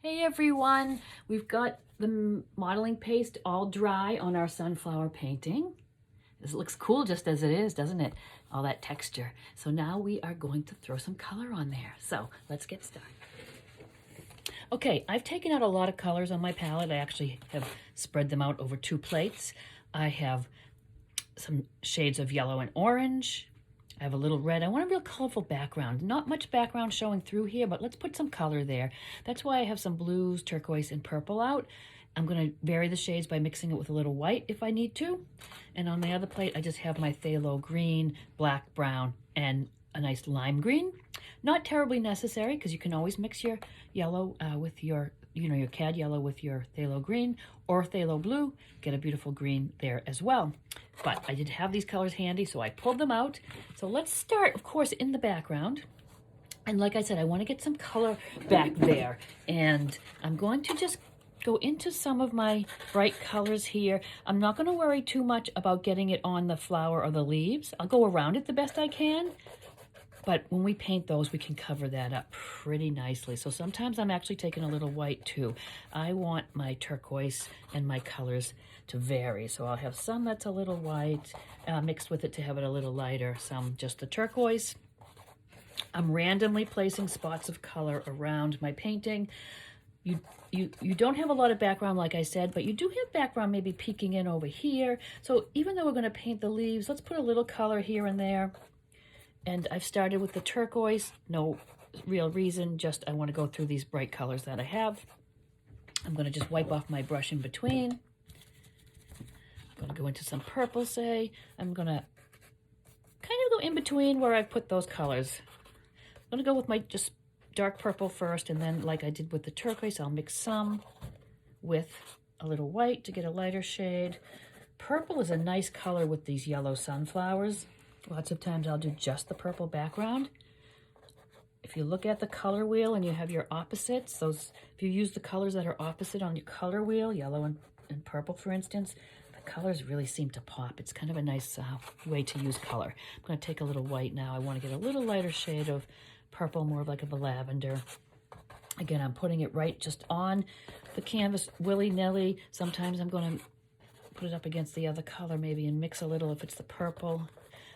Hey everyone, we've got the modeling paste all dry on our sunflower painting. This looks cool just as it is, doesn't it? All that texture. So now we are going to throw some color on there. So let's get started. Okay, I've taken out a lot of colors on my palette. I actually have spread them out over 2 plates. I have some shades of yellow and orange. I have a little red. I want a real colorful background. Not much background showing through here, but let's put some color there. That's why I have some blues, turquoise, and purple out. I'm going to vary the shades by mixing it with a little white if I need to. And on the other plate, I just have my phthalo green, black, brown, and a nice lime green. Not terribly necessary because you can always mix your yellow with your your cad yellow with your phthalo green or phthalo blue, get a beautiful green there as well. But I did have these colors handy, so I pulled them out. So let's start, of course, in the background. And like I said, I want to get some color back there. And I'm going to just go into some of my bright colors here. I'm not going to worry too much about getting it on the flower or the leaves. I'll go around it the best I can. But when we paint those, we can cover that up pretty nicely. So sometimes I'm actually taking a little white too. I want my turquoise and my colors to vary. So I'll have some that's a little white mixed with it to have it a little lighter, some just the turquoise. I'm randomly placing spots of color around my painting. You don't have a lot of background, like I said, but you do have background maybe peeking in over here. So even though we're going to paint the leaves, let's put a little color here and there. And I've started with the turquoise, no real reason, just I want to go through these bright colors that I have. I'm going to just wipe off my brush in between. I'm going to go into some purple, say. I'm going to kind of go in between where I put those colors. I'm going to go with my just dark purple first, and then like I did with the turquoise, I'll mix some with a little white to get a lighter shade. Purple is a nice color with these yellow sunflowers. Lots of times I'll do just the purple background. If you look at the color wheel and you have your opposites, if you use the colors that are opposite on your color wheel, yellow and purple for instance, the colors really seem to pop. It's kind of a nice way to use color. I'm going to take a little white now. I want to get a little lighter shade of purple, more of like a lavender. Again, I'm putting it right just on the canvas willy-nilly. Sometimes I'm going to put it up against the other color maybe and mix a little if it's the purple.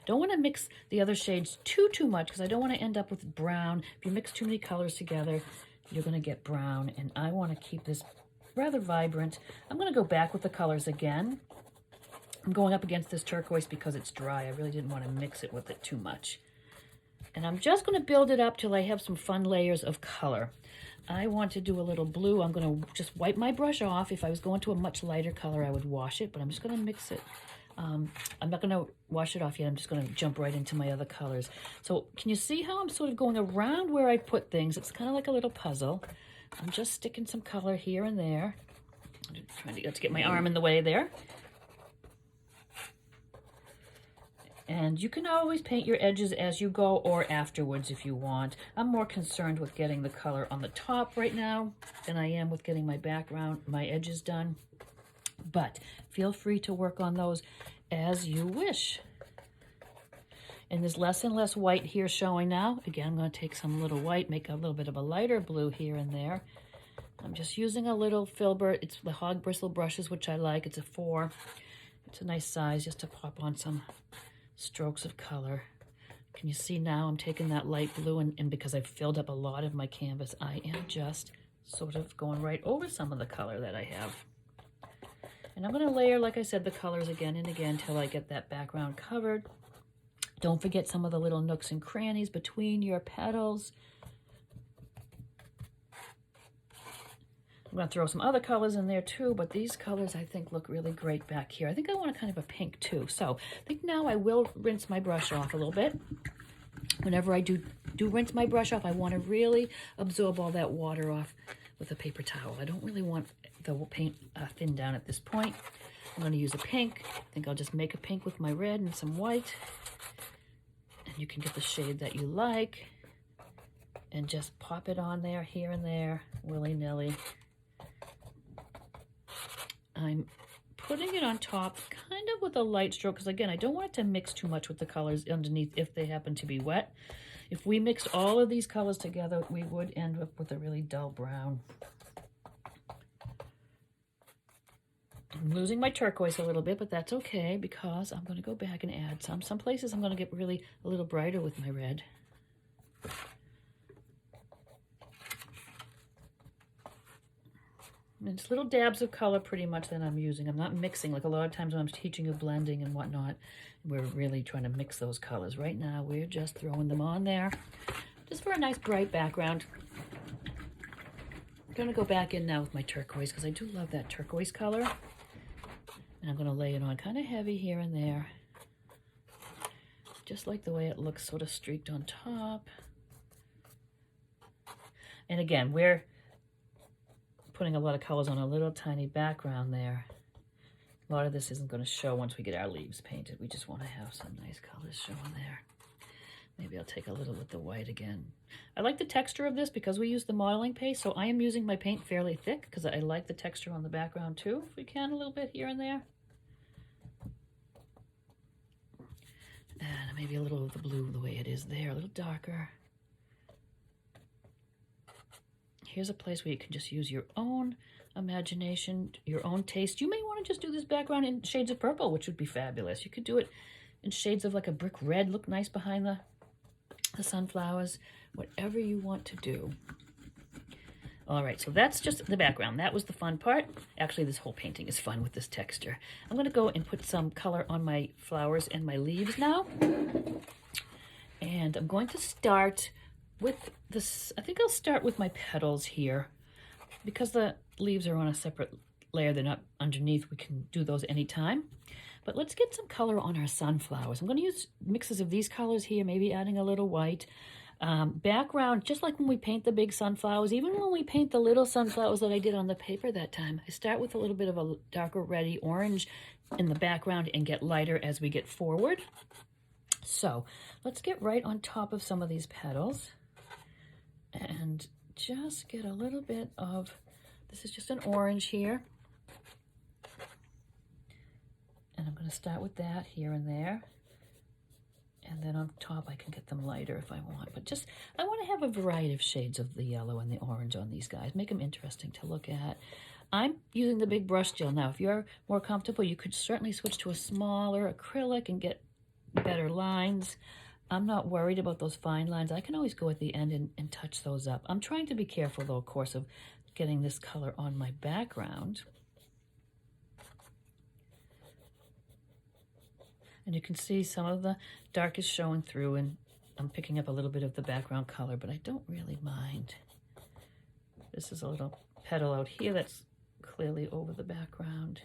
Don't want to mix the other shades too much because I don't want to end up with brown. If you mix too many colors together, you're going to get brown, and I want to keep this rather vibrant. I'm going to go back with the colors again. I'm going up against this turquoise because it's dry. I really didn't want to mix it with it too much. And I'm just going to build it up till I have some fun layers of color. I want to do a little blue. I'm going to just wipe my brush off. If I was going to a much lighter color, I would wash it, but I'm just going to mix it. I'm not going to wash it off yet. I'm just going to jump right into my other colors. So can you see how I'm sort of going around where I put things? It's kind of like a little puzzle. I'm just sticking some color here and there. I'm trying to get my arm in the way there. And you can always paint your edges as you go or afterwards if you want. I'm more concerned with getting the color on the top right now than I am with getting my background, my edges done. But feel free to work on those as you wish. And there's less and less white here showing now. Again, I'm going to take some little white, make a little bit of a lighter blue here and there. I'm just using a little filbert. It's the hog bristle brushes, which I like. It's a 4. It's a nice size just to pop on some strokes of color. Can you see now I'm taking that light blue and because I've filled up a lot of my canvas, I am just sort of going right over some of the color that I have. And I'm going to layer, like I said, the colors again and again till I get that background covered. Don't forget some of the little nooks and crannies between your petals. I'm going to throw some other colors in there too, but these colors I think look really great back here. I think I want a kind of a pink too. So I think now I will rinse my brush off a little bit. Whenever I do rinse my brush off, I want to really absorb all that water off with a paper towel. I don't really want the paint thin down at this point. I'm going to use a pink. I think I'll just make a pink with my red and some white. And you can get the shade that you like. And just pop it on there, here and there, willy-nilly. I'm putting it on top kind of with a light stroke because, again, I don't want it to mix too much with the colors underneath if they happen to be wet. If we mixed all of these colors together, we would end up with a really dull brown. I'm losing my turquoise a little bit, but that's okay because I'm going to go back and add some. Some places I'm going to get really a little brighter with my red. And it's little dabs of color pretty much that I'm using. I'm not mixing. Like a lot of times when I'm teaching you blending and whatnot, we're really trying to mix those colors. Right now, we're just throwing them on there just for a nice bright background. I'm going to go back in now with my turquoise because I do love that turquoise color. And I'm going to lay it on kind of heavy here and there. Just like the way it looks sort of streaked on top. And again, we're putting a lot of colors on a little tiny background there. A lot of this isn't going to show once we get our leaves painted. We just want to have some nice colors showing there. Maybe I'll take a little with the white again. I like the texture of this because we use the modeling paste, so I am using my paint fairly thick because I like the texture on the background too, if we can, a little bit here and there. And maybe a little of the blue the way it is there, a little darker. Here's a place where you can just use your own imagination, your own taste. You may want to just do this background in shades of purple, which would be fabulous. You could do it in shades of like a brick red, look nice behind the sunflowers, whatever you want to do. All right, so that's just the background. That was the fun part. Actually, this whole painting is fun with this texture. I'm going to go and put some color on my flowers and my leaves now. And I'm going to start with this. I think I'll start with my petals here. Because the leaves are on a separate layer, they're not underneath, we can do those anytime. But let's get some color on our sunflowers. I'm going to use mixes of these colors here, maybe adding a little white. Background, just like when we paint the big sunflowers, even when we paint the little sunflowers that I did on the paper that time, I start with a little bit of a darker reddy orange in the background and get lighter as we get forward. So let's get right on top of some of these petals and just get a little bit of, this is just an orange here. And I'm going to start with that here and there. And then on top, I can get them lighter if I want. But just, I want to have a variety of shades of the yellow and the orange on these guys. Make them interesting to look at. I'm using the big brush gel. Now, if you're more comfortable, you could certainly switch to a smaller acrylic and get better lines. I'm not worried about those fine lines. I can always go at the end and touch those up. I'm trying to be careful, though, of course, of getting this color on my background. And you can see some of the dark is showing through, and I'm picking up a little bit of the background color, but I don't really mind. This is a little petal out here that's clearly over the background.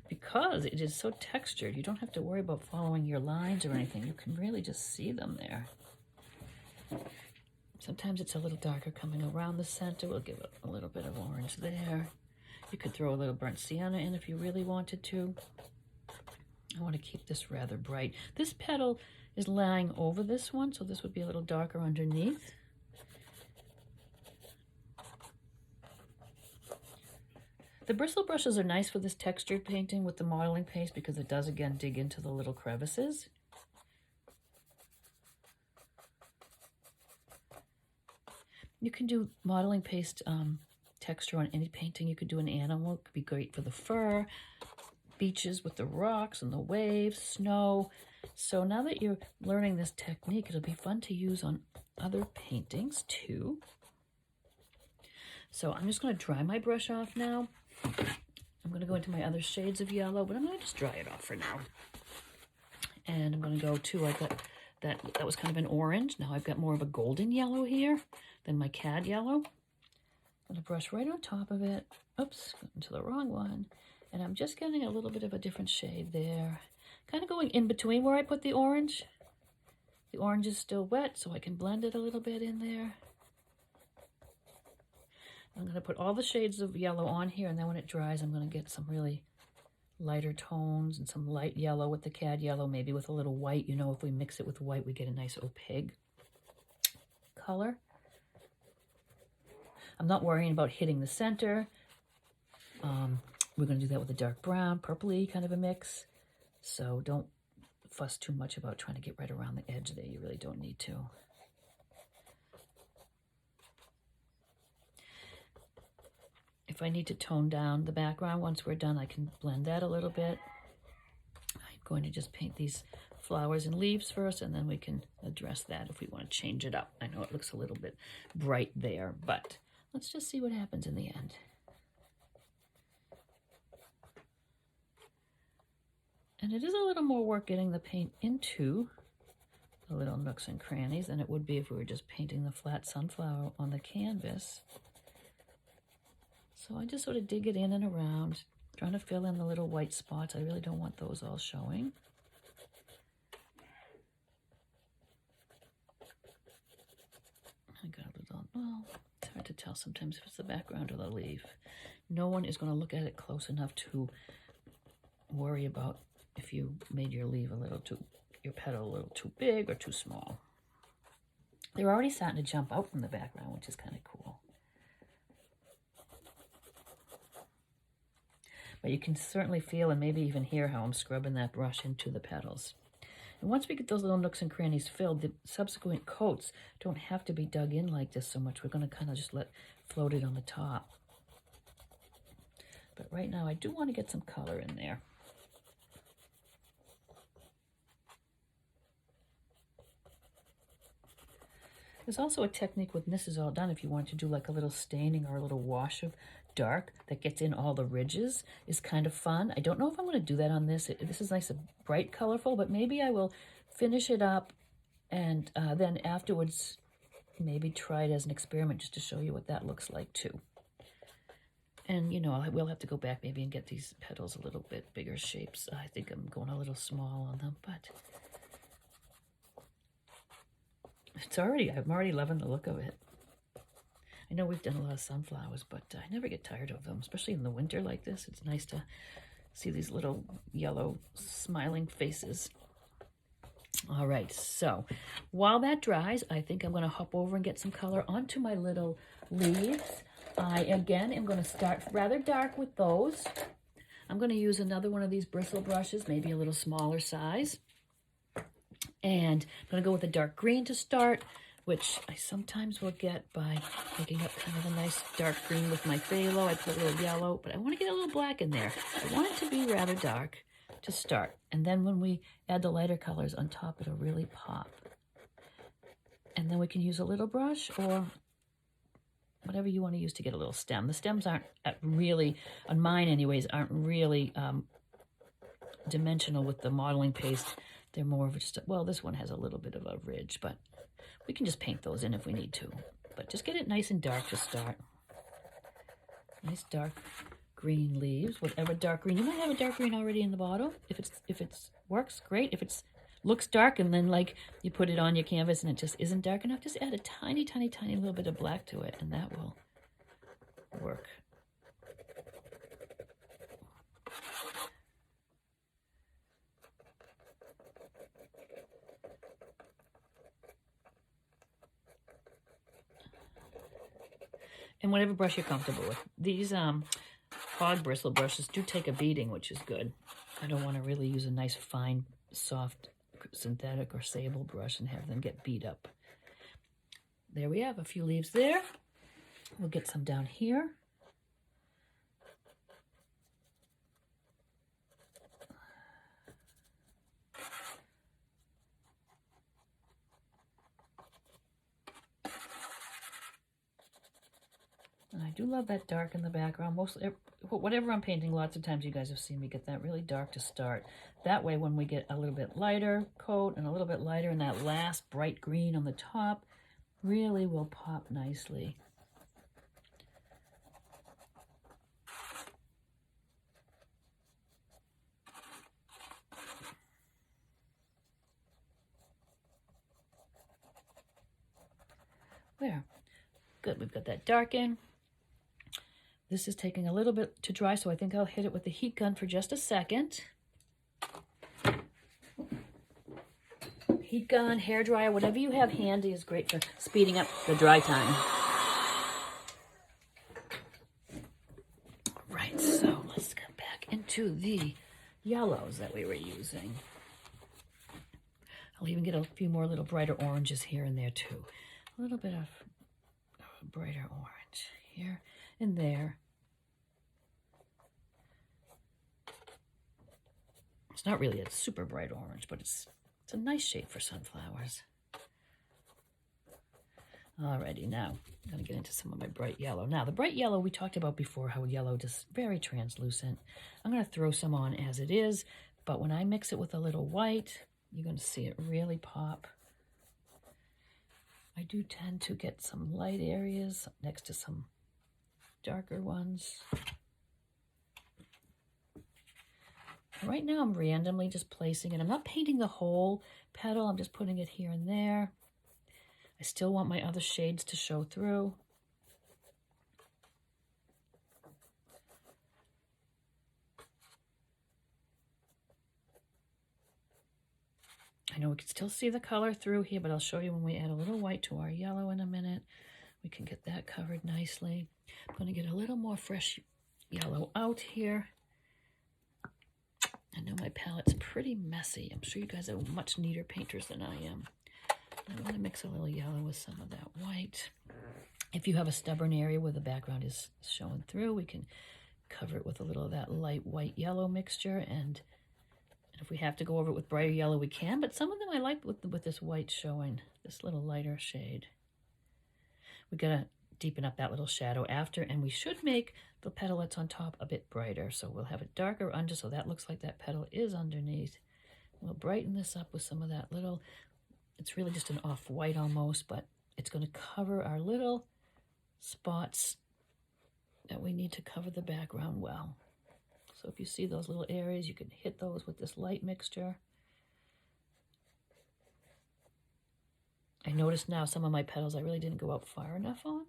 Because it is so textured, you don't have to worry about following your lines or anything. You can really just see them there. Sometimes it's a little darker coming around the center. We'll give it a little bit of orange there. You could throw a little burnt sienna in if you really wanted to. I want to keep this rather bright. This petal is lying over this one, so this would be a little darker underneath. The bristle brushes are nice for this textured painting with the modeling paste because it does, again, dig into the little crevices. You can do modeling paste texture on any painting. You could do an animal. It could be great for the fur, beaches with the rocks and the waves, snow. So now that you're learning this technique, it'll be fun to use on other paintings too. So I'm just going to dry my brush off now. I'm going to go into my other shades of yellow, but I'm going to just dry it off for now. And I'm going to go to, I got that was kind of an orange. Now I've got more of a golden yellow here than my cad yellow. I'm going to brush right on top of it. Oops, got into the wrong one. And I'm just getting a little bit of a different shade there. Kind of going in between where I put the orange. The orange is still wet, so I can blend it a little bit in there. I'm going to put all the shades of yellow on here, and then when it dries, I'm going to get some really lighter tones and some light yellow with the cad yellow, maybe with a little white. You know, if we mix it with white, we get a nice opaque color. I'm not worrying about hitting the center. We're going to do that with a dark brown, purpley kind of a mix. So don't fuss too much about trying to get right around the edge there. You really don't need to. if I need to tone down the background once we're done, I can blend that a little bit. I'm going to just paint these flowers and leaves first, and then we can address that if we want to change it up. I know it looks a little bit bright there, but let's just see what happens in the end. And it is a little more work getting the paint into the little nooks and crannies than it would be if we were just painting the flat sunflower on the canvas. So I just sort of dig it in and around, trying to fill in the little white spots. I really don't want those all showing. I got a little, well, it's hard to tell sometimes if it's the background or the leaf. No one is going to look at it close enough to worry about if you made your leaf a little too, your petal a little too big or too small. They're already starting to jump out from the background, which is kind of cool. But you can certainly feel and maybe even hear how I'm scrubbing that brush into the petals. And once we get those little nooks and crannies filled, the subsequent coats don't have to be dug in like this so much. We're going to kind of just let float it on the top. But right now I do want to get some color in there. There's also a technique when this is all done, if you want to do like a little staining or a little wash of dark that gets in all the ridges, is kind of fun. I don't know if I'm going to do that on this. This is nice and bright, colorful, but maybe I will finish it up and then afterwards maybe try it as an experiment just to show you what that looks like too. And, you know, I will have to go back maybe and get these petals a little bit bigger shapes. I think I'm going a little small on them, but I'm already loving the look of it. I know we've done a lot of sunflowers, but I never get tired of them, especially in the winter like this. It's nice to see these little yellow smiling faces. All right, so while that dries, I think I'm going to hop over and get some color onto my little leaves. I, again, am going to start rather dark with those. I'm going to use another one of these bristle brushes, maybe a little smaller size. And I'm going to go with a dark green to start, which I sometimes will get by making up kind of a nice dark green with my phthalo. I put a little yellow, but I want to get a little black in there. I want it to be rather dark to start. And then when we add the lighter colors on top, it'll really pop. And then we can use a little brush or whatever you want to use to get a little stem. The stems aren't really, on mine anyways, aren't really dimensional with the modeling paste. They're more of just, well, this one has a little bit of a ridge, but we can just paint those in if we need to. But just get it nice and dark to start. Nice dark green leaves, whatever dark green. You might have a dark green already in the bottle. If it's works, great. If it looks dark and then like you put it on your canvas and it just isn't dark enough, just add a tiny, tiny, tiny little bit of black to it and that will work. And whatever brush you're comfortable with. These hog bristle brushes do take a beating, which is good. I don't want to really use a nice, fine, soft, synthetic or sable brush and have them get beat up. There we have a few leaves there. We'll get some down here. And I do love that dark in the background. Mostly, whatever I'm painting, lots of times you guys have seen me get that really dark to start. That way, when we get a little bit lighter coat and a little bit lighter and that last bright green on the top, really will pop nicely. There. Good, we've got that dark in. This is taking a little bit to dry, so I think I'll hit it with the heat gun for just a second. Heat gun, hair dryer, whatever you have handy is great for speeding up the dry time. Right, so let's get back into the yellows that we were using. I'll even get a few more little brighter oranges here and there too. A little bit of brighter orange here and there. It's not really a super bright orange, but it's a nice shade for sunflowers. Alrighty, now I'm going to get into some of my bright yellow. Now, the bright yellow we talked about before, how yellow is very translucent. I'm going to throw some on as it is, but when I mix it with a little white, you're going to see it really pop. I do tend to get some light areas next to some darker ones. Right now I'm randomly just placing it. I'm not painting the whole petal. I'm just putting it here and there. I still want my other shades to show through. I know we can still see the color through here, but I'll show you when we add a little white to our yellow in a minute. We can get that covered nicely. I'm going to get a little more fresh yellow out here. I know my palette's pretty messy. I'm sure you guys are much neater painters than I am. I'm going to mix a little yellow with some of that white. If you have a stubborn area where the background is showing through, we can cover it with a little of that light white-yellow mixture. And if we have to go over it with brighter yellow, we can. But some of them I like with this white showing, this little lighter shade. We got to deepen up that little shadow after, and we should make the petal that's on top a bit brighter. So we'll have it darker under, so that looks like that petal is underneath. We'll brighten this up with some of that little, it's really just an off-white almost, but it's going to cover our little spots that we need to cover the background well. So if you see those little areas, you can hit those with this light mixture. I noticed now some of my petals I really didn't go out far enough on.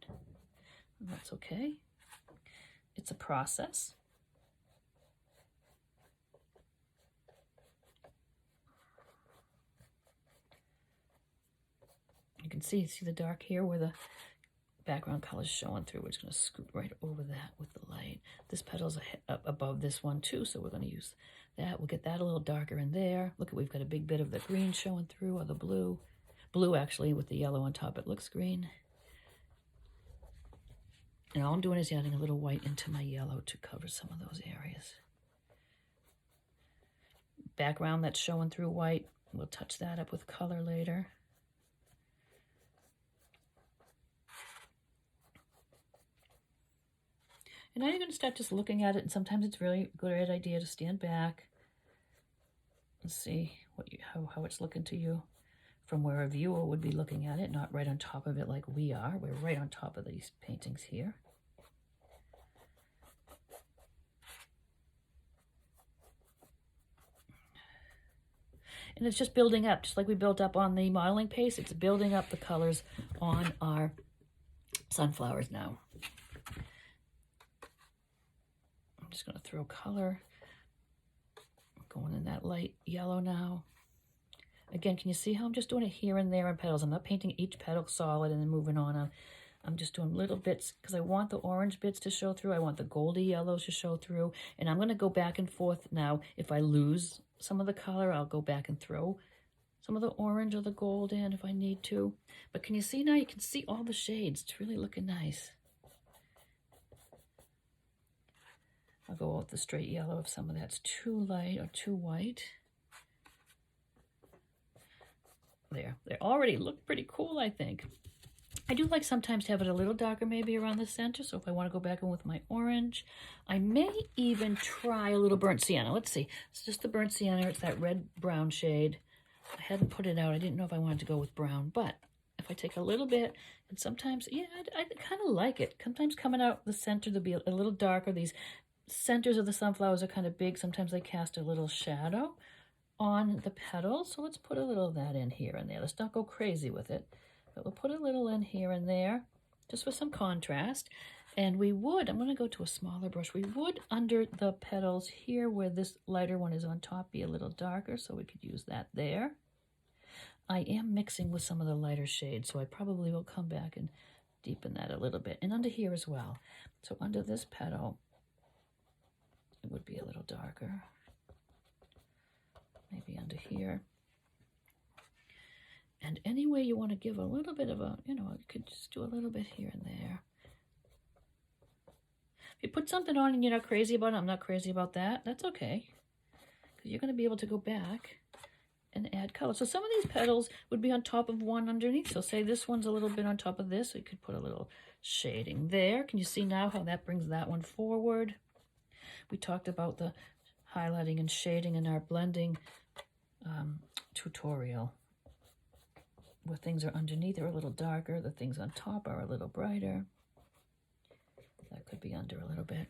And that's okay. It's a process. You can see the dark here where the background color is showing through. We're just going to scoot right over that with the light. This petal's up above this one too, so we're going to use that. We'll get that a little darker in there. Look, we've got a big bit of the green showing through, or the blue. Blue actually with the yellow on top. It looks green. And all I'm doing is adding a little white into my yellow to cover some of those areas. Background that's showing through white, we'll touch that up with color later. And now you're going to start just looking at it, and sometimes it's really a good idea to stand back and see how it's looking to you from where a viewer would be looking at it, not right on top of it like we are. We're right on top of these paintings here. And it's just building up, just like we built up on the modeling paste. It's building up the colors on our sunflowers now. I'm just going to throw color. Going in that light yellow now. Again, can you see how I'm just doing it here and there on petals? I'm not painting each petal solid and then moving on. I'm just doing little bits because I want the orange bits to show through. I want the goldy yellows to show through. And I'm going to go back and forth now. If I lose some of the color, I'll go back and throw some of the orange or the gold in if I need to. But can you see now? You can see all the shades. It's really looking nice. I'll go with the straight yellow if some of that's too light or too white. There, they already look pretty cool, I think. I do like sometimes to have it a little darker maybe around the center, so if I want to go back in with my orange, I may even try a little burnt sienna. Let's see, it's just the burnt sienna, it's that red-brown shade. I hadn't put it out, I didn't know if I wanted to go with brown, but if I take a little bit, and sometimes, yeah, I kind of like it. Sometimes coming out the center, they'll be a little darker. These centers of the sunflowers are kind of big, sometimes they cast a little shadow on the petals, so let's put a little of that in here and there. Let's not go crazy with it, but we'll put a little in here and there, just for some contrast. And we would, I'm going to go to a smaller brush, we would under the petals here where this lighter one is on top be a little darker, so we could use that there. I am mixing with some of the lighter shades, so I probably will come back and deepen that a little bit. And under here as well. So under this petal, it would be a little darker. Maybe under here. And any way you want to give a little bit of a, you could just do a little bit here and there. If you put something on and you're not crazy about it, I'm not crazy about that, that's okay. Because because you're going to be able to go back and add color. So some of these petals would be on top of one underneath. So say this one's a little bit on top of this, so you could put a little shading there. Can you see now how that brings that one forward? We talked about the highlighting and shading in our blending tutorial, where things are underneath are a little darker, the things on top are a little brighter. That could be under a little bit.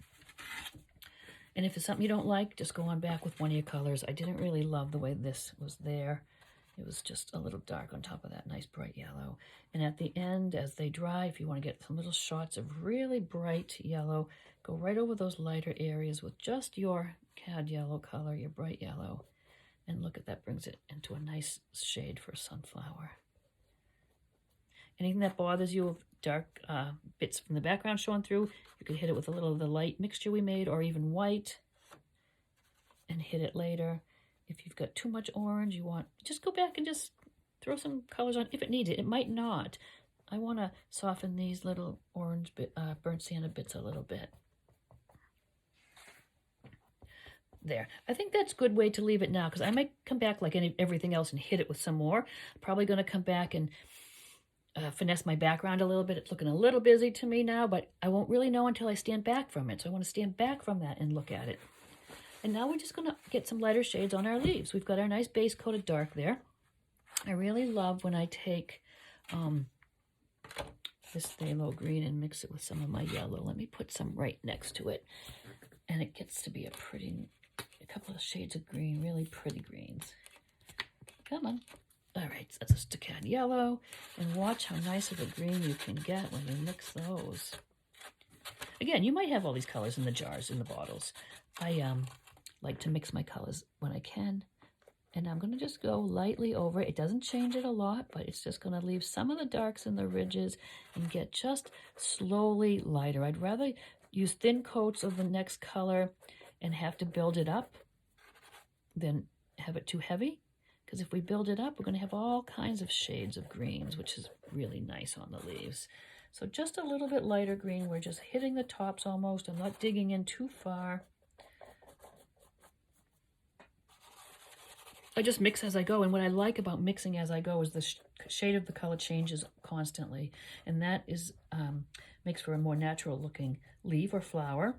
And if it's something you don't like, just go on back with one of your colors. I didn't really love the way this was there. It was just a little dark on top of that nice bright yellow. And at the end, as they dry, if you want to get some little shots of really bright yellow, go right over those lighter areas with just your cad yellow color, your bright yellow. And look at that, brings it into a nice shade for a sunflower. Anything that bothers you of dark bits from the background showing through, you could hit it with a little of the light mixture we made, or even white, and hit it later. If you've got too much orange, you want, just go back and just throw some colors on if it needs it. It might not. I want to soften these little orange burnt sienna bits a little bit. There. I think that's a good way to leave it now, because I might come back like everything else and hit it with some more. Probably going to come back and finesse my background a little bit. It's looking a little busy to me now, but I won't really know until I stand back from it. So I want to stand back from that and look at it. And now we're just going to get some lighter shades on our leaves. We've got our nice base coated dark there. I really love when I take this phthalo green and mix it with some of my yellow. Let me put some right next to it. And it gets to be a couple of shades of green, really pretty greens. Come on. All right, so that's a staccato yellow. And watch how nice of a green you can get when you mix those. Again, you might have all these colors in the jars, in the bottles. I like to mix my colors when I can. And I'm going to just go lightly over it. It doesn't change it a lot, but it's just going to leave some of the darks in the ridges and get just slowly lighter. I'd rather use thin coats of the next color and have to build it up than have it too heavy. Because if we build it up, we're going to have all kinds of shades of greens, which is really nice on the leaves. So just a little bit lighter green. We're just hitting the tops almost. I'm not digging in too far. I just mix as I go. And what I like about mixing as I go is the shade of the color changes constantly. And that is makes for a more natural looking leaf or flower.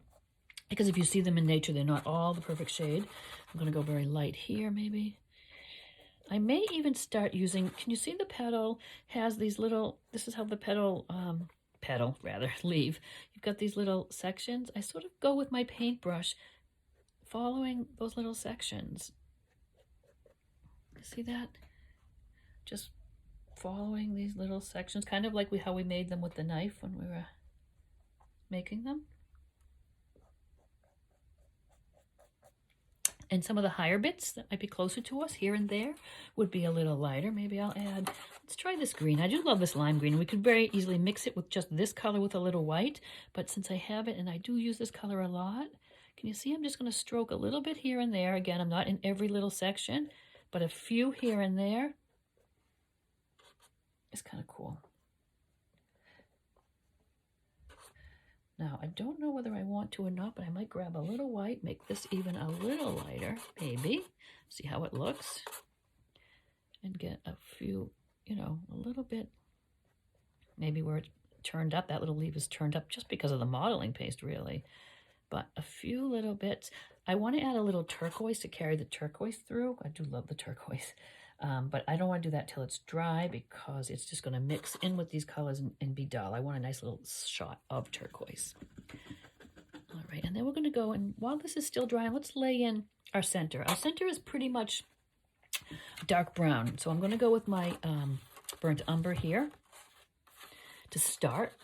Because if you see them in nature, they're not all the perfect shade. I'm going to go very light here, maybe. I may even start using, can you see the petal has these little, this is how the leaf. You've got these little sections. I sort of go with my paintbrush following those little sections. See that? Just following these little sections, kind of like how we made them with the knife when we were making them. And some of the higher bits that might be closer to us here and there would be a little lighter. Maybe I'll add, let's try this green. I do love this lime green. We could very easily mix it with just this color with a little white. But since I have it and I do use this color a lot, can you see I'm just going to stroke a little bit here and there. Again, I'm not in every little section, but a few here and there is kind of cool. Now, I don't know whether I want to or not, but I might grab a little white, make this even a little lighter, maybe. See how it looks. And get a few, a little bit, maybe where it turned up. That little leaf is turned up just because of the modeling paste, really. But a few little bits. I want to add a little turquoise to carry the turquoise through. I do love the turquoise. But I don't want to do that till it's dry because it's just going to mix in with these colors and be dull. I want a nice little shot of turquoise. All right, and then we're going to go, and while this is still drying, let's lay in our center. Our center is pretty much dark brown. So I'm going to go with my burnt umber here to start.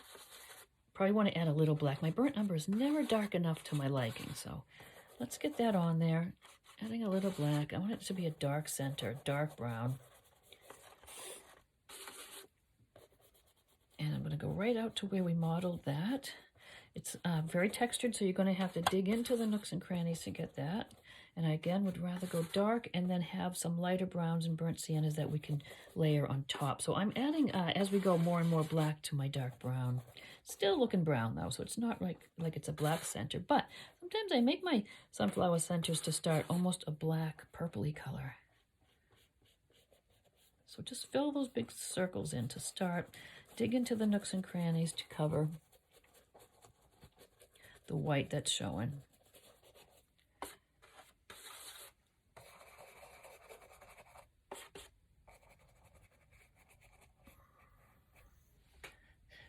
Probably want to add a little black. My burnt umber is never dark enough to my liking, so let's get that on there. Adding a little black. I want it to be a dark center, dark brown. And I'm going to go right out to where we modeled that. It's very textured, so you're going to have to dig into the nooks and crannies to get that. And I, again, would rather go dark and then have some lighter browns and burnt siennas that we can layer on top. So I'm adding, as we go, more and more black to my dark brown. Still looking brown, though, so it's not like it's a black center. But sometimes I make my sunflower centers to start almost a black, purpley color. So just fill those big circles in to start. Dig into the nooks and crannies to cover the white that's showing.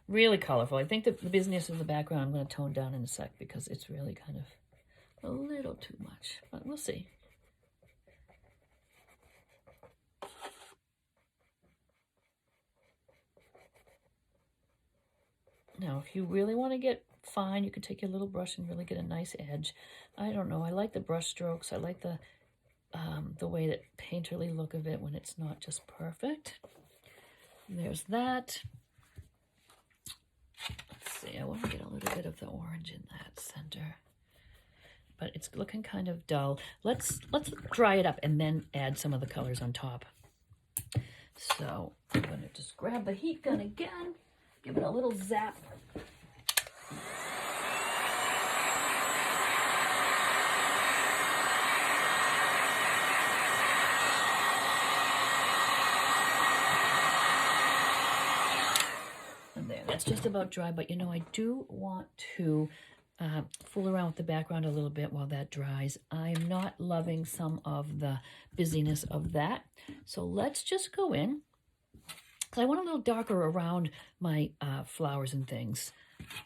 Really colorful. I think the busyness of the background I'm going to tone down in a sec because it's really kind of a little too much, but we'll see. Now, if you really want to get fine, you can take your little brush and really get a nice edge. I don't know. I like the brush strokes. I like the way that painterly look of it when it's not just perfect. There's that. Let's see. I want to get a little bit of the orange in that center, but it's looking kind of dull. Let's dry it up and then add some of the colors on top. So I'm going to just grab the heat gun again. Give it a little zap. And there, that's just about dry, but you know, I do want to fool around with the background a little bit while that dries. I'm not loving some of the busyness of that. So let's just go in. I want a little darker around my flowers and things.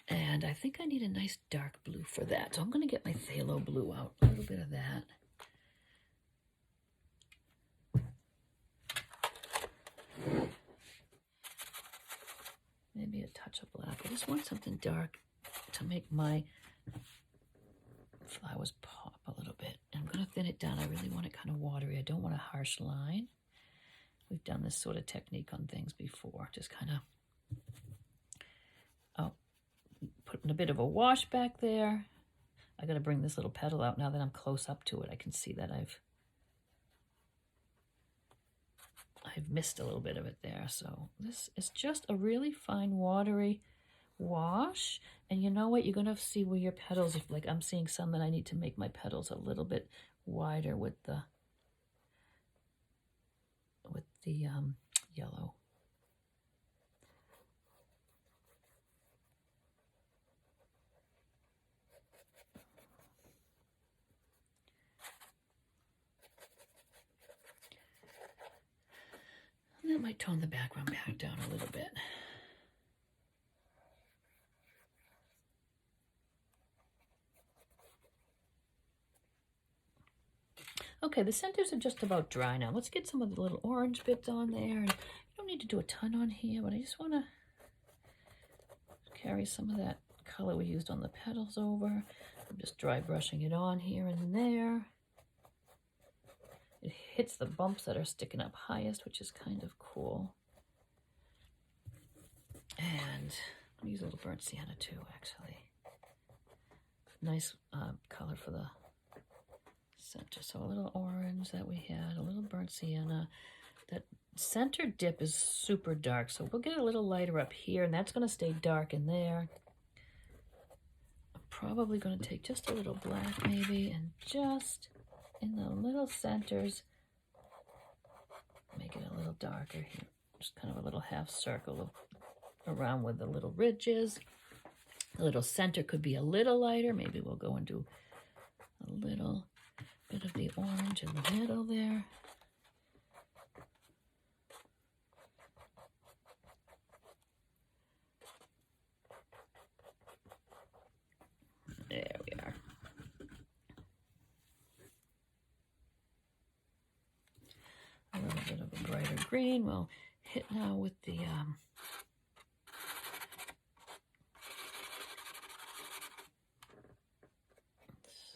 And I think I need a nice dark blue for that. So I'm going to get my phthalo blue out. A little bit of that. Maybe a touch of black. I just want something dark to make my flowers pop a little bit. I'm going to thin it down. I really want it kind of watery. I don't want a harsh line. We've done this sort of technique on things before. Just kind of putting a bit of a wash back there. I got to bring this little petal out now that I'm close up to it. I can see that I've missed a little bit of it there. So this is just a really fine watery wash. And you know what? You're going to see where your petals, if like I'm seeing some that I need to make my petals a little bit wider with the yellow. And that might tone the background back down a little bit. Okay, the centers are just about dry now. Let's get some of the little orange bits on there. And you don't need to do a ton on here, but I just want to carry some of that color we used on the petals over. I'm just dry brushing it on here and there. It hits the bumps that are sticking up highest, which is kind of cool. And I'll use a little burnt sienna too, actually. Nice color for the center. So a little orange that we had, a little burnt sienna. That center dip is super dark, so we'll get a little lighter up here, and that's going to stay dark in there. I'm probably going to take just a little black maybe, and just in the little centers, make it a little darker here. Just kind of a little half circle around with the little ridges. The little center could be a little lighter. Maybe we'll go and do a little bit of the orange in the middle there. There we are. A little bit of a brighter green. We'll hit now with the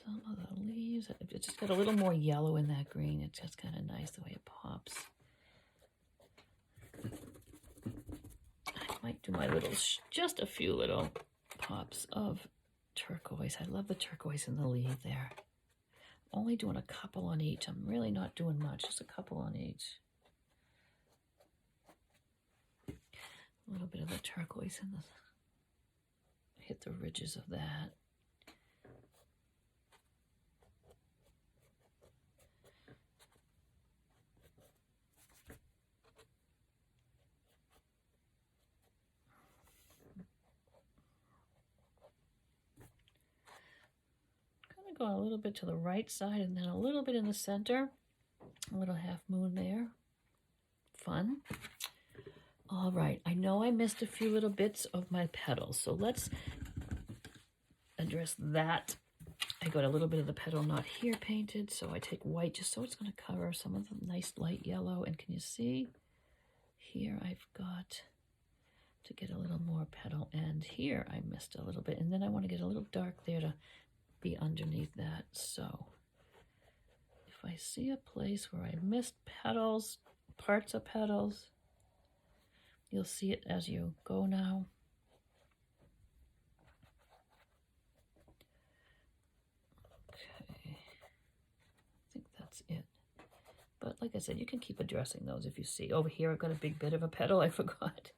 some of the leaves. It just got a little more yellow in that green. It's just kind of nice the way it pops. I might do my little, just a few little pops of turquoise. I love the turquoise in the leaf there. only doing a couple on each. I'm really not doing much, just a couple on each. A little bit of the turquoise in the, hit the ridges of that. Go a little bit to the right side and then a little bit in the center. A little half moon there. Fun. All right, I know I missed a few little bits of my petals, so let's address that. I got a little bit of the petal knot here painted, so I take white just so it's going to cover some of the nice light yellow. And can you see? Here I've got to get a little more petal, and here I missed a little bit, and then I want to get a little dark there to be underneath that. So if I see a place where I missed petals, parts of petals, you'll see it as you go now. Okay, I think that's it. But like I said, you can keep addressing those if you see. Over here I've got a big bit of a petal I forgot.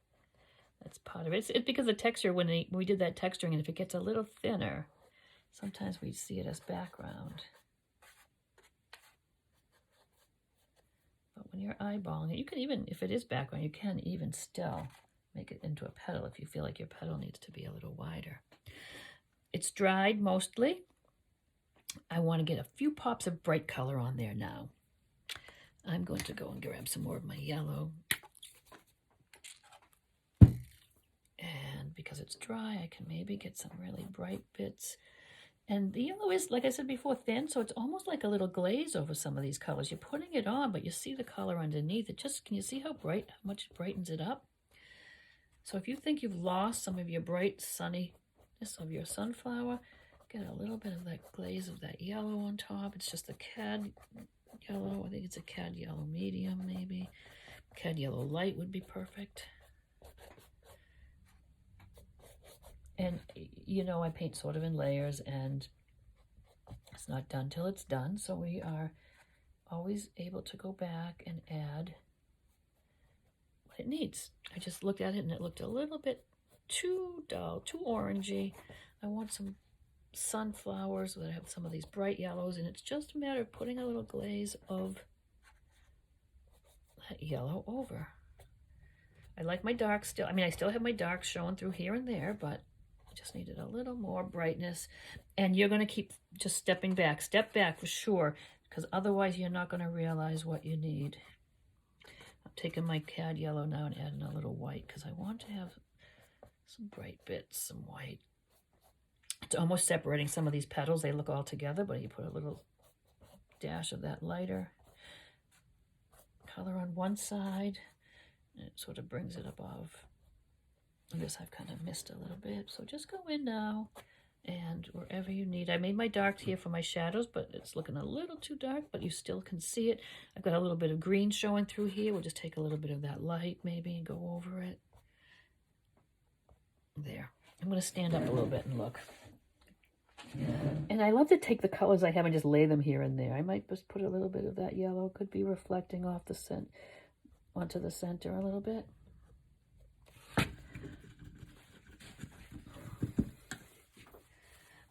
That's part of it. It's because the texture, when we did that texturing, and if it gets a little thinner, sometimes we see it as background. But when you're eyeballing it, you can even, if it is background, you can even still make it into a petal if you feel like your petal needs to be a little wider. It's dried mostly. I want to get a few pops of bright color on there now. I'm going to go and grab some more of my yellow. And because it's dry, I can maybe get some really bright bits. And the yellow is, like I said before, thin, so it's almost like a little glaze over some of these colors. You're putting it on, but you see the color underneath. It just, can you see how bright, how much it brightens it up? So if you think you've lost some of your bright sunniness of your sunflower, get a little bit of that glaze of that yellow on top. It's just a cad yellow. I think it's a cad yellow medium, maybe. Cad yellow light would be perfect. And, you know, I paint sort of in layers, and it's not done till it's done. So we are always able to go back and add what it needs. I just looked at it, and it looked a little bit too dull, too orangey. I want some sunflowers that have some of these bright yellows, and it's just a matter of putting a little glaze of that yellow over. I like my dark still. I mean, I still have my dark showing through here and there, but just needed a little more brightness. And you're going to keep just stepping back. Step back for sure, because otherwise you're not going to realize what you need. I'm taking my cad yellow now and adding a little white, because I want to have some bright bits, some white. It's almost separating some of these petals. They look all together, but you put a little dash of that lighter color on one side, and it sort of brings it above. I guess I've kind of missed a little bit, so just go in now and wherever you need. I made my dark here for my shadows, but it's looking a little too dark, but you still can see it. I've got a little bit of green showing through here. We'll just take a little bit of that light maybe and go over it. There. I'm going to stand up a little bit and look. And I love to take the colors I have and just lay them here and there. I might just put a little bit of that yellow. Could be reflecting off the onto the center a little bit.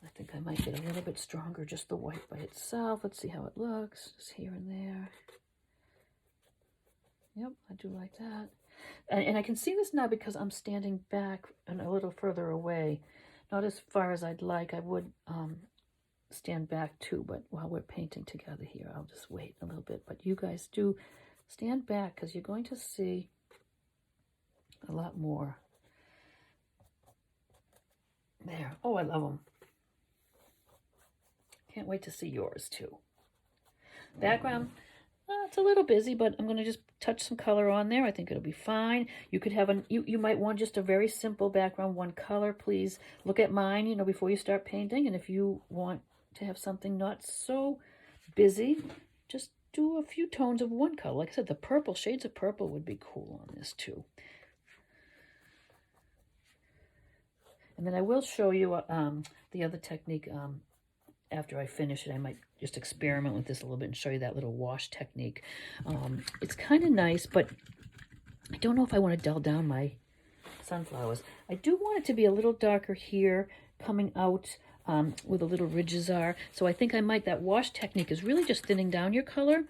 I think I might get a little bit stronger, just the white by itself. Let's see how it looks, just here and there. Yep, I do like that. And I can see this now because I'm standing back and a little further away. Not as far as I'd like. I would stand back too, but while we're painting together here, I'll just wait a little bit. But you guys do stand back, because you're going to see a lot more. There. Oh, I love them. Can't wait to see yours too. Background, it's a little busy, but I'm going to just touch some color on there. I think it'll be fine. You could have you might want just a very simple background, one color. Please look at mine, you know, before you start painting. And if you want to have something not so busy, just do a few tones of one color. Like I said, the purple, shades of purple would be cool on this too. And then I will show you the other technique after I finish it, I might just experiment with this a little bit and show you that little wash technique. It's kind of nice, but I don't know if I want to dull down my sunflowers. I do want it to be a little darker here, coming out where the little ridges are. So I think I might, that wash technique is really just thinning down your color.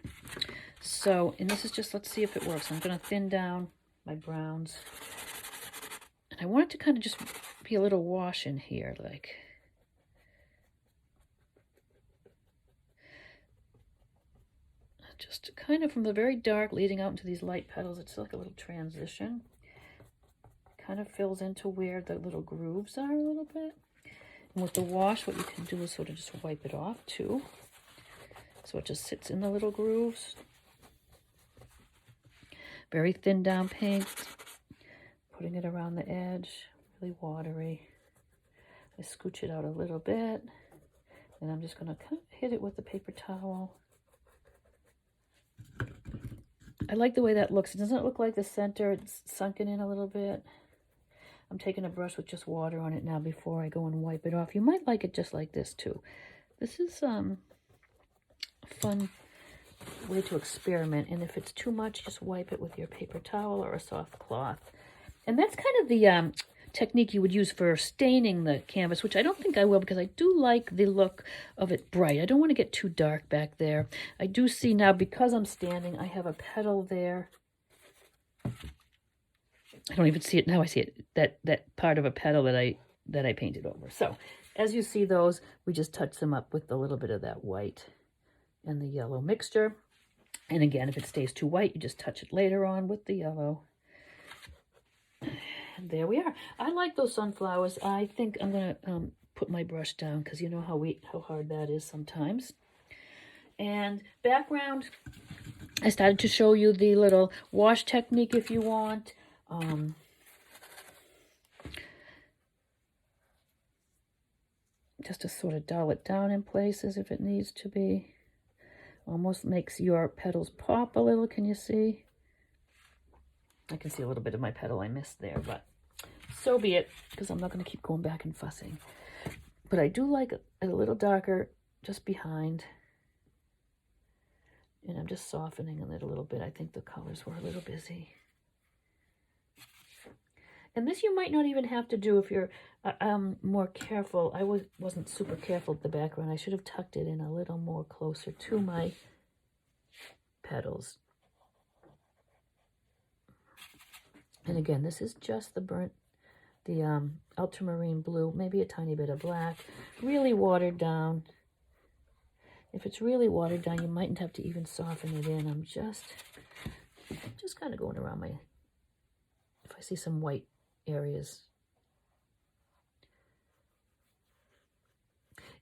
So, and this is just, let's see if it works. I'm going to thin down my browns. And I want it to kind of just be a little wash in here, like. Just kind of from the very dark leading out into these light petals, it's like a little transition. Kind of fills into where the little grooves are a little bit. And with the wash, what you can do is sort of just wipe it off too. So it just sits in the little grooves. Very thin down paint. Putting it around the edge, really watery. I scooch it out a little bit. And I'm just going to kind of hit it with the paper towel. I like the way that looks. It doesn't look like the center. It's sunken in a little bit. I'm taking a brush with just water on it now before I go and wipe it off. You might like it just like this too. This is a fun way to experiment. And if it's too much, just wipe it with your paper towel or a soft cloth. And that's kind of the technique you would use for staining the canvas, which I don't think I will because I do like the look of it bright. I don't want to get too dark back there. I do see now, because I'm standing, I have a petal there. I don't even see it now. I see it, that part of a petal that I painted over. So as you see those, we just touch them up with a little bit of that white and the yellow mixture. And again, if it stays too white, you just touch it later on with the yellow. And there we are. I like those sunflowers. I think I'm going to put my brush down because you know how hard that is sometimes. And background, I started to show you the little wash technique if you want. Just to sort of dull it down in places if it needs to be. Almost makes your petals pop a little. Can you see? I can see a little bit of my petal I missed there, but so be it, because I'm not going to keep going back and fussing. But I do like it a little darker just behind. And I'm just softening it a little bit. I think the colors were a little busy. And this you might not even have to do if you're more careful. I wasn't super careful with the background. I should have tucked it in a little more closer to my petals. And again, this is just the ultramarine blue, maybe a tiny bit of black, really watered down. If it's really watered down, you mightn't have to even soften it in. I'm just kind of going around if I see some white areas.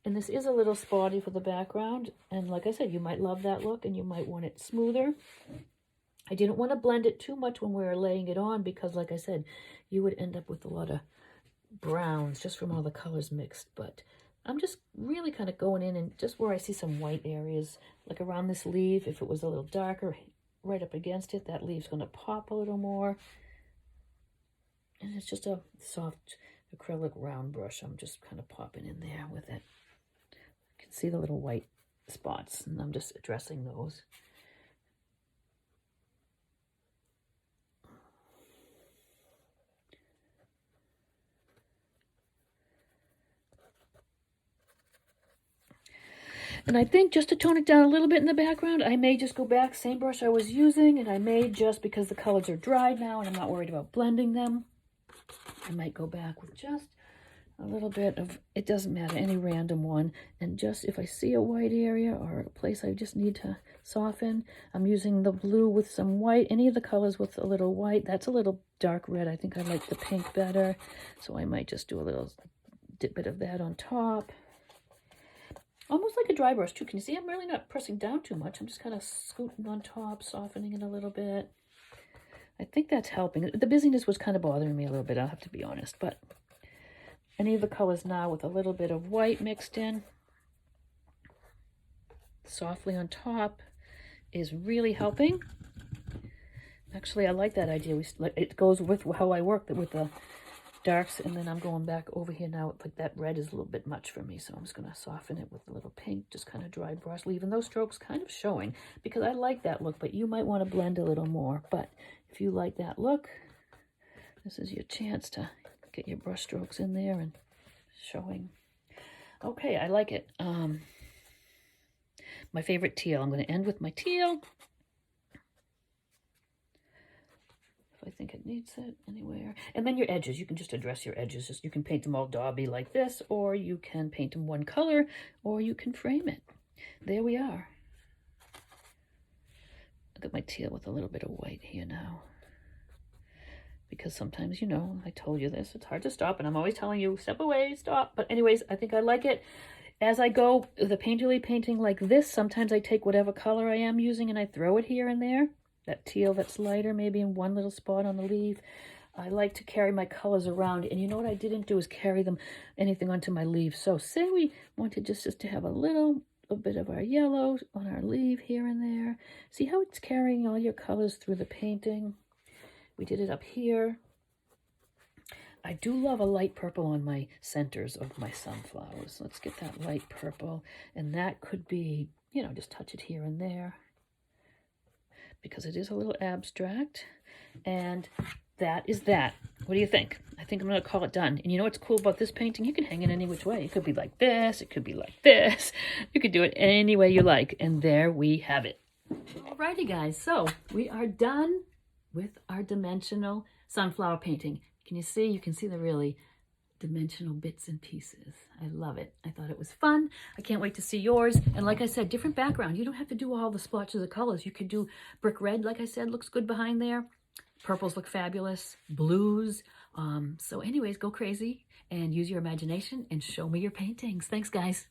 And this is a little spotty for the background. And like I said, you might love that look and you might want it smoother. I didn't want to blend it too much when we were laying it on because, like I said, you would end up with a lot of browns just from all the colors mixed. But I'm just really kind of going in and just where I see some white areas, like around this leaf, if it was a little darker, right up against it, that leaf's going to pop a little more. And it's just a soft acrylic round brush. I'm just kind of popping in there with it. You can see the little white spots, and I'm just addressing those. And I think just to tone it down a little bit in the background, I may just go back, same brush I was using, and I may just, because the colors are dried now and I'm not worried about blending them, I might go back with just a little bit of, it doesn't matter, any random one. And just if I see a white area or a place I just need to soften, I'm using the blue with some white, any of the colors with a little white. That's a little dark red. I think I like the pink better. So I might just do a little bit of that on top. Almost like a dry brush too. Can you see I'm really not pressing down too much? I'm just kind of scooting on top, softening it a little bit. I think that's helping. The busyness was kind of bothering me a little bit, I'll have to be honest. But any of the colors now with a little bit of white mixed in, softly on top, is really helping. Actually, I like that idea. It goes with how I work with the darks, and then I'm going back over here now. Like that red is a little bit much for me, so I'm just going to soften it with a little pink, just kind of dry brush, leaving those strokes kind of showing, because I like that look, but you might want to blend a little more. But if you like that look, this is your chance to get your brush strokes in there and showing. Okay, I like it. My favorite teal. I'm going to end with my teal. If I think it needs it anywhere. And then your edges. You can just address your edges. Just you can paint them all dauby like this, or you can paint them one color, or you can frame it. There we are. Look at my teal with a little bit of white here now. Because sometimes, you know, I told you this, it's hard to stop, and I'm always telling you, step away, stop. But anyways, I think I like it. As I go the painterly painting like this, sometimes I take whatever color I am using and I throw it here and there. That teal that's lighter, maybe in one little spot on the leaf. I like to carry my colors around, and you know what I didn't do is carry them anything onto my leaves. So say we wanted just to have a little bit of our yellow on our leaf here and there. See how it's carrying all your colors through the painting? We did it up here. I do love a light purple on my centers of my sunflowers. Let's get that light purple. And that could be, you know, just touch it here and there, because it is a little abstract. And that is that. What do you think? I think I'm going to call it done. And you know what's cool about this painting? You can hang it any which way. It could be like this. It could be like this. You could do it any way you like. And there we have it. Alrighty, guys. So we are done with our dimensional sunflower painting. Can you see? You can see the really dimensional bits and pieces. I love it. I thought it was fun. I can't wait to see yours. And like I said, different background. You don't have to do all the splotches of colors. You could do brick red, like I said, looks good behind there. Purples look fabulous. Blues. So anyways, go crazy and use your imagination and show me your paintings. Thanks, guys.